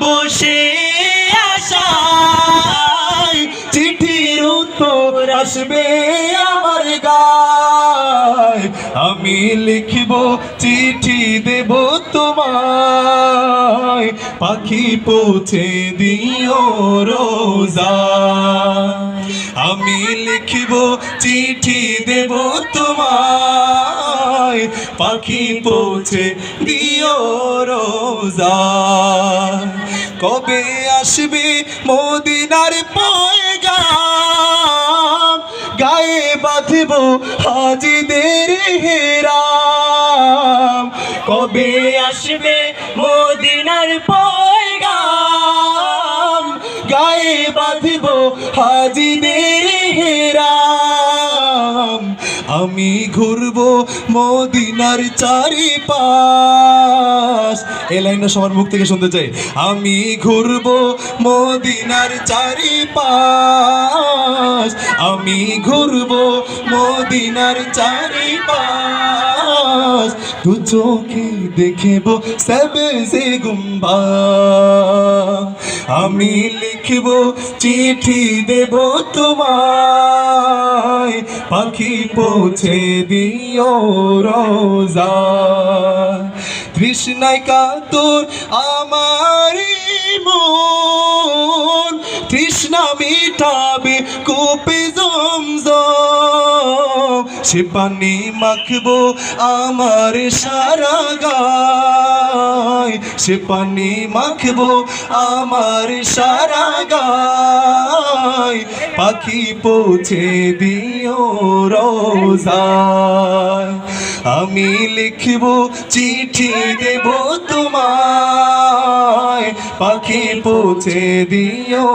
বসে আশায় চিঠির উত্তর আসবে আমার গায়। আমি লিখব চিঠি দেব তোমায়, পাখি পৌঁছে দিও রোজায়। আমি লিখব চিঠি দেব তোমায়, পাখি পৌঁছে দিও রোজায়। কবে আসবে মদিনার পয়গাম, গায়ে বাঁধব হাজিদের হেরাম। কবে আসবে মদিনার পয়গাম, গায়ে বাঁধব হাজিদের হেরাম। আমি ঘুরবো মদিনার চারিপাশ। এই লাইনটা সবার মুখ থেকে শুনতে চাই। আমি ঘুরবো মদিনার চারিপাশ, আমি ঘুরবো মদিনার চারিপাশ। দু চোখে দেখব সবসে গুম্বা। আমি লিখব চিঠি দেব তোমায়, পাখি পৌঁছে দিও রোজায়। তৃষ্ণায় কাতর আমার মন, তৃষ্ণা মিটাবে কূপে জমজম। সে পানি মাখবো আমার সারা গায়, সে পানি মাখবো আমার সারা গায়। পাখি পৌঁছে দিও রোজায়। আমি লিখব চিঠি দেব তোমায়, পাখি পৌঁছে দিও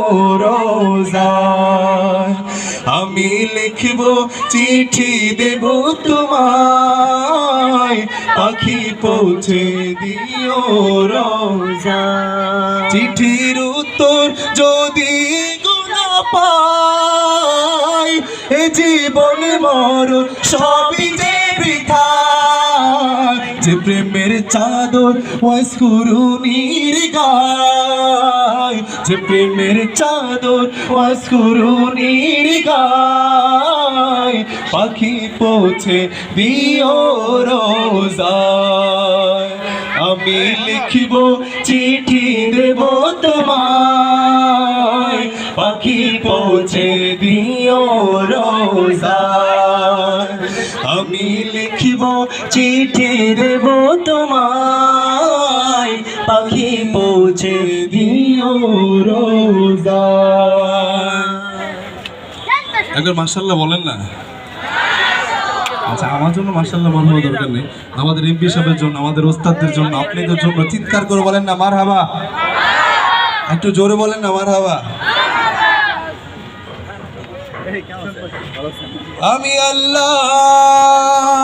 রোজায়। আমি লিখব চিঠি দেব তোমায়, পাখি পৌঁছে দিও রোজায়। চিঠির উত্তর যদি গুনা পাই, এ জীবন মরণ সবই যে বৃথা। যে প্রেমের চাদর ওয়াসকুরুনির গায়, যে প্রেমের চাদর ওয়াসকুরুনির গায়। পাখি পৌঁছে দিও রোজায়। আমি লিখব চিঠি দেব তোমায়, পাখি পৌঁছে দিও রোজায়। আমি লিখব চিঠি দেব তোমায়, পাখি পৌঁছে দিও রোজায়। একবার মাশাআল্লাহ বলেন না? আচ্ছা, আমার জন্য মাশাআল্লাহ মনে হওয়ার দরকার নেই, আমাদের এমপি সাহেবের জন্য, আমাদের ওস্তাদদের জন্য, আপনাদের জন্য চিৎকার করে বলেন না মারহাবা। একটু জোরে বলেন না মারহাবা। আমি আল্লাহ।